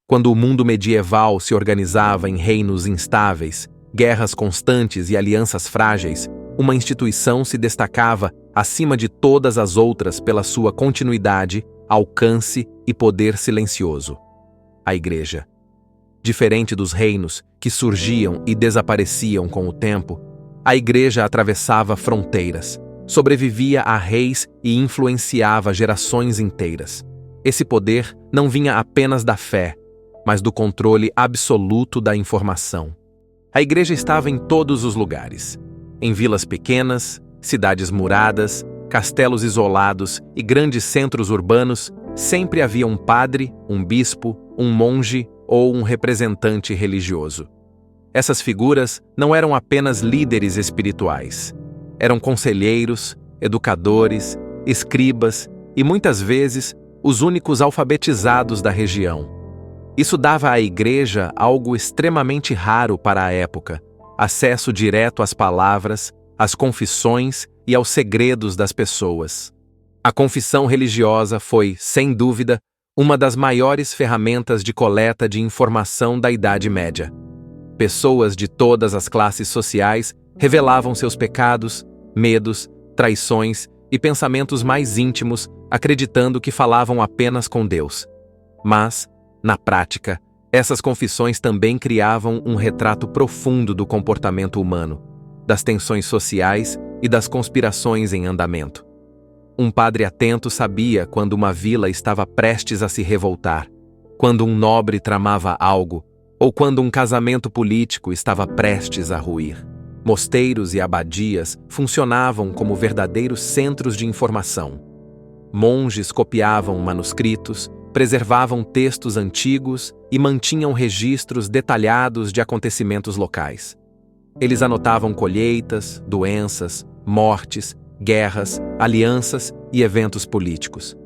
Quando o mundo medieval se organizava em reinos instáveis, guerras constantes e alianças frágeis, uma instituição se destacava acima de todas as outras pela sua continuidade, alcance e poder silencioso: a Igreja. Diferente dos reinos, que surgiam e desapareciam com o tempo, a Igreja atravessava fronteiras, sobrevivia a reis e influenciava gerações inteiras. Esse poder não vinha apenas da fé, mas do controle absoluto da informação. A Igreja estava em todos os lugares. Em vilas pequenas, cidades muradas, castelos isolados e grandes centros urbanos, sempre havia um padre, um bispo, um monge ou um representante religioso. Essas figuras não eram apenas líderes espirituais. Eram conselheiros, educadores, escribas e, muitas vezes, os únicos alfabetizados da região. Isso dava à Igreja algo extremamente raro para a época: acesso direto às palavras, às confissões e aos segredos das pessoas. A confissão religiosa foi, sem dúvida, uma das maiores ferramentas de coleta de informação da Idade Média. Pessoas de todas as classes sociais revelavam seus pecados, medos, traições e pensamentos mais íntimos, acreditando que falavam apenas com Deus. Mas, na prática, essas confissões também criavam um retrato profundo do comportamento humano, das tensões sociais e das conspirações em andamento. Um padre atento sabia quando uma vila estava prestes a se revoltar, quando um nobre tramava algo, ou quando um casamento político estava prestes a ruir. Mosteiros e abadias funcionavam como verdadeiros centros de informação. Monges copiavam manuscritos, preservavam textos antigos e mantinham registros detalhados de acontecimentos locais. Eles anotavam colheitas, doenças, mortes, guerras, alianças e eventos políticos.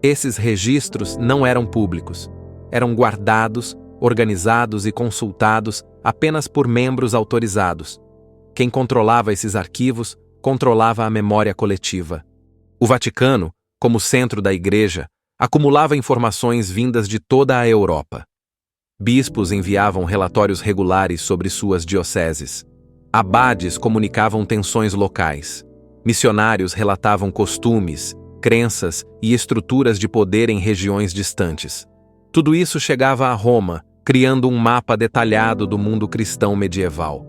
Esses registros não eram públicos. Eram guardados, organizados e consultados apenas por membros autorizados. Quem controlava esses arquivos controlava a memória coletiva. O Vaticano, como centro da Igreja, acumulava informações vindas de toda a Europa. Bispos enviavam relatórios regulares sobre suas dioceses. Abades comunicavam tensões locais. Missionários relatavam costumes, crenças e estruturas de poder em regiões distantes. Tudo isso chegava a Roma, criando um mapa detalhado do mundo cristão medieval.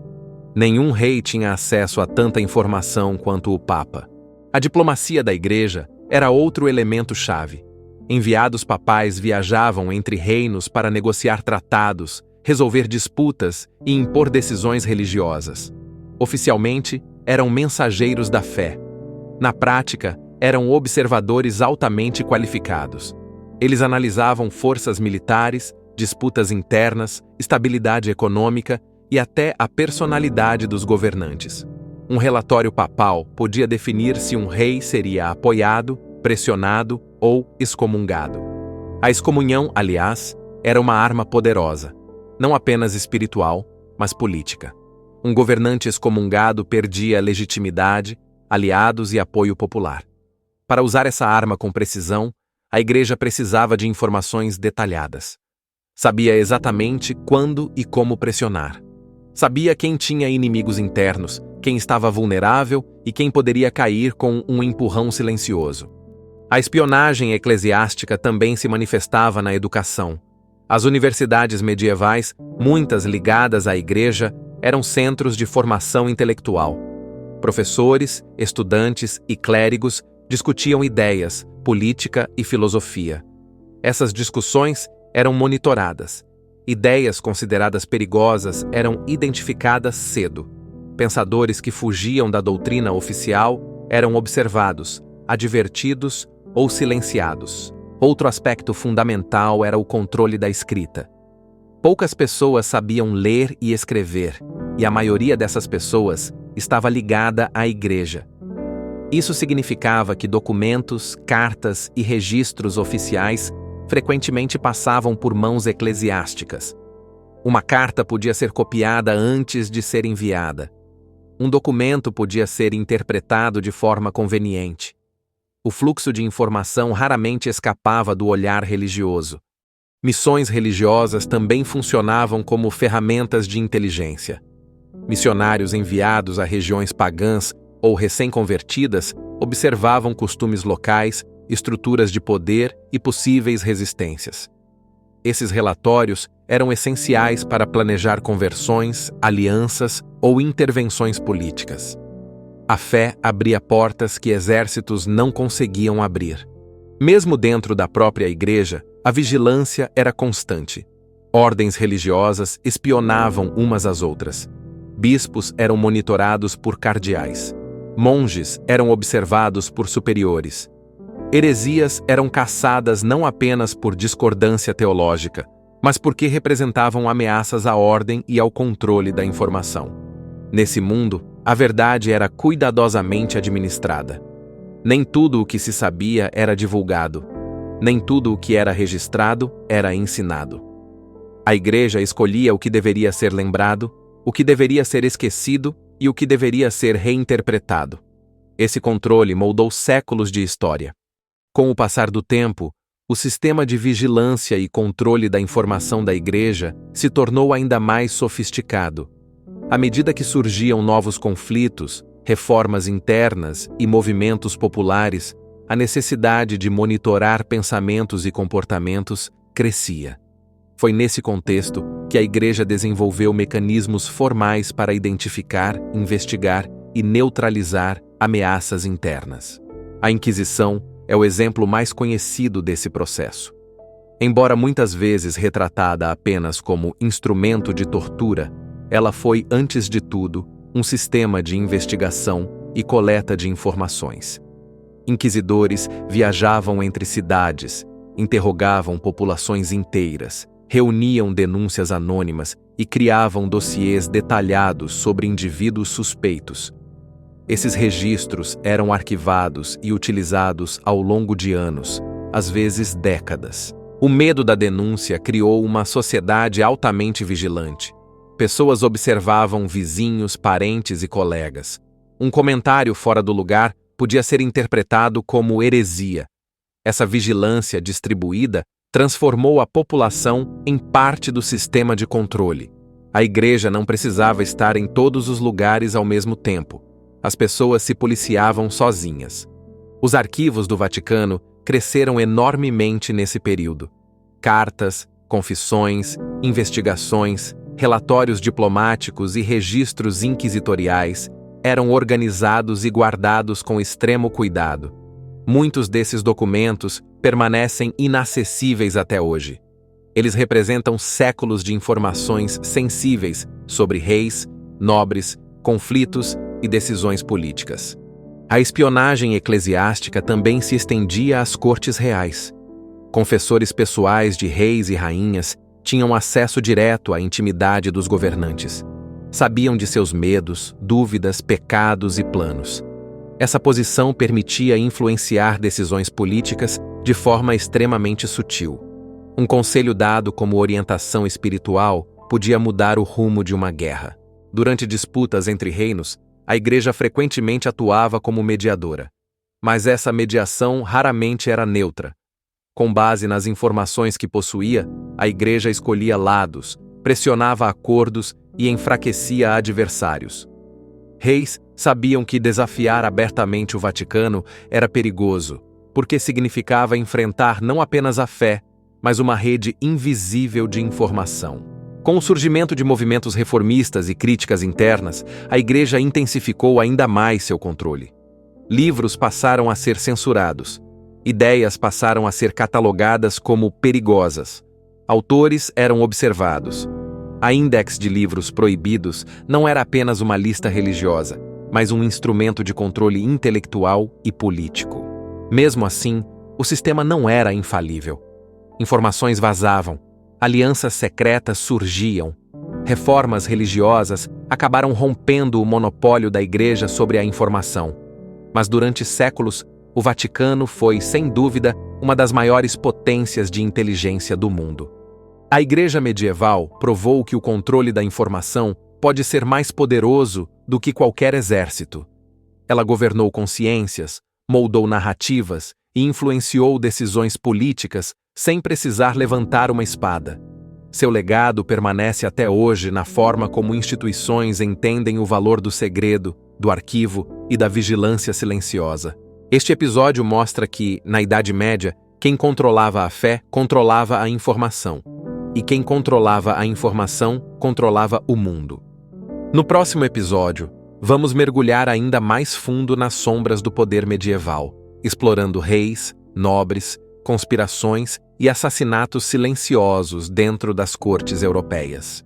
Nenhum rei tinha acesso a tanta informação quanto o Papa. A diplomacia da Igreja era outro elemento-chave. Enviados papais viajavam entre reinos para negociar tratados, resolver disputas e impor decisões religiosas. Oficialmente, eram mensageiros da fé. Na prática, eram observadores altamente qualificados. Eles analisavam forças militares, disputas internas, estabilidade econômica e até a personalidade dos governantes. Um relatório papal podia definir se um rei seria apoiado, pressionado ou excomungado. A excomunhão, aliás, era uma arma poderosa, não apenas espiritual, mas política. Um governante excomungado perdia legitimidade, aliados e apoio popular. Para usar essa arma com precisão, a Igreja precisava de informações detalhadas. Sabia exatamente quando e como pressionar. Sabia quem tinha inimigos internos, quem estava vulnerável e quem poderia cair com um empurrão silencioso. A espionagem eclesiástica também se manifestava na educação. As universidades medievais, muitas ligadas à Igreja, eram centros de formação intelectual. Professores, estudantes e clérigos discutiam ideias, política e filosofia. Essas discussões eram monitoradas. Ideias consideradas perigosas eram identificadas cedo. Pensadores que fugiam da doutrina oficial eram observados, advertidos ou silenciados. Outro aspecto fundamental era o controle da escrita. Poucas pessoas sabiam ler e escrever, e a maioria dessas pessoas estava ligada à Igreja. Isso significava que documentos, cartas e registros oficiais frequentemente passavam por mãos eclesiásticas. Uma carta podia ser copiada antes de ser enviada. Um documento podia ser interpretado de forma conveniente. O fluxo de informação raramente escapava do olhar religioso. Missões religiosas também funcionavam como ferramentas de inteligência. Missionários enviados a regiões pagãs ou recém-convertidas observavam costumes locais, estruturas de poder e possíveis resistências. Esses relatórios eram essenciais para planejar conversões, alianças ou intervenções políticas. A fé abria portas que exércitos não conseguiam abrir. Mesmo dentro da própria igreja, a vigilância era constante. Ordens religiosas espionavam umas às outras. Bispos eram monitorados por cardeais. Monges eram observados por superiores. Heresias eram caçadas não apenas por discordância teológica, mas porque representavam ameaças à ordem e ao controle da informação. Nesse mundo, a verdade era cuidadosamente administrada. Nem tudo o que se sabia era divulgado. Nem tudo o que era registrado era ensinado. A igreja escolhia o que deveria ser lembrado, o que deveria ser esquecido e o que deveria ser reinterpretado. Esse controle moldou séculos de história. Com o passar do tempo, o sistema de vigilância e controle da informação da igreja se tornou ainda mais sofisticado. À medida que surgiam novos conflitos, reformas internas e movimentos populares, a necessidade de monitorar pensamentos e comportamentos crescia. Foi nesse contexto que a Igreja desenvolveu mecanismos formais para identificar, investigar e neutralizar ameaças internas. A Inquisição é o exemplo mais conhecido desse processo. Embora muitas vezes retratada apenas como instrumento de tortura, ela foi, antes de tudo, um sistema de investigação e coleta de informações. Inquisidores viajavam entre cidades, interrogavam populações inteiras, reuniam denúncias anônimas e criavam dossiês detalhados sobre indivíduos suspeitos. Esses registros eram arquivados e utilizados ao longo de anos, às vezes décadas. O medo da denúncia criou uma sociedade altamente vigilante. Pessoas observavam vizinhos, parentes e colegas. Um comentário fora do lugar podia ser interpretado como heresia. Essa vigilância distribuída transformou a população em parte do sistema de controle. A igreja não precisava estar em todos os lugares ao mesmo tempo. As pessoas se policiavam sozinhas. Os arquivos do Vaticano cresceram enormemente nesse período. Cartas, confissões, investigações, relatórios diplomáticos e registros inquisitoriais eram organizados e guardados com extremo cuidado. Muitos desses documentos permanecem inacessíveis até hoje. Eles representam séculos de informações sensíveis sobre reis, nobres, conflitos e decisões políticas. A espionagem eclesiástica também se estendia às cortes reais. Confessores pessoais de reis e rainhas tinham acesso direto à intimidade dos governantes. Sabiam de seus medos, dúvidas, pecados e planos. Essa posição permitia influenciar decisões políticas de forma extremamente sutil. Um conselho dado como orientação espiritual podia mudar o rumo de uma guerra. Durante disputas entre reinos, a igreja frequentemente atuava como mediadora. Mas essa mediação raramente era neutra. Com base nas informações que possuía, a igreja escolhia lados, pressionava acordos e enfraquecia adversários. Reis sabiam que desafiar abertamente o Vaticano era perigoso, porque significava enfrentar não apenas a fé, mas uma rede invisível de informação. Com o surgimento de movimentos reformistas e críticas internas, a igreja intensificou ainda mais seu controle. Livros passaram a ser censurados. Ideias passaram a ser catalogadas como perigosas. Autores eram observados. A Index de Livros Proibidos não era apenas uma lista religiosa, mas um instrumento de controle intelectual e político. Mesmo assim, o sistema não era infalível. Informações vazavam, alianças secretas surgiam, reformas religiosas acabaram rompendo o monopólio da Igreja sobre a informação. Mas durante séculos, o Vaticano foi, sem dúvida, uma das maiores potências de inteligência do mundo. A Igreja medieval provou que o controle da informação pode ser mais poderoso do que qualquer exército. Ela governou consciências, moldou narrativas e influenciou decisões políticas sem precisar levantar uma espada. Seu legado permanece até hoje na forma como instituições entendem o valor do segredo, do arquivo e da vigilância silenciosa. Este episódio mostra que, na Idade Média, quem controlava a fé controlava a informação, e quem controlava a informação controlava o mundo. No próximo episódio, vamos mergulhar ainda mais fundo nas sombras do poder medieval, explorando reis, nobres, conspirações e assassinatos silenciosos dentro das cortes europeias.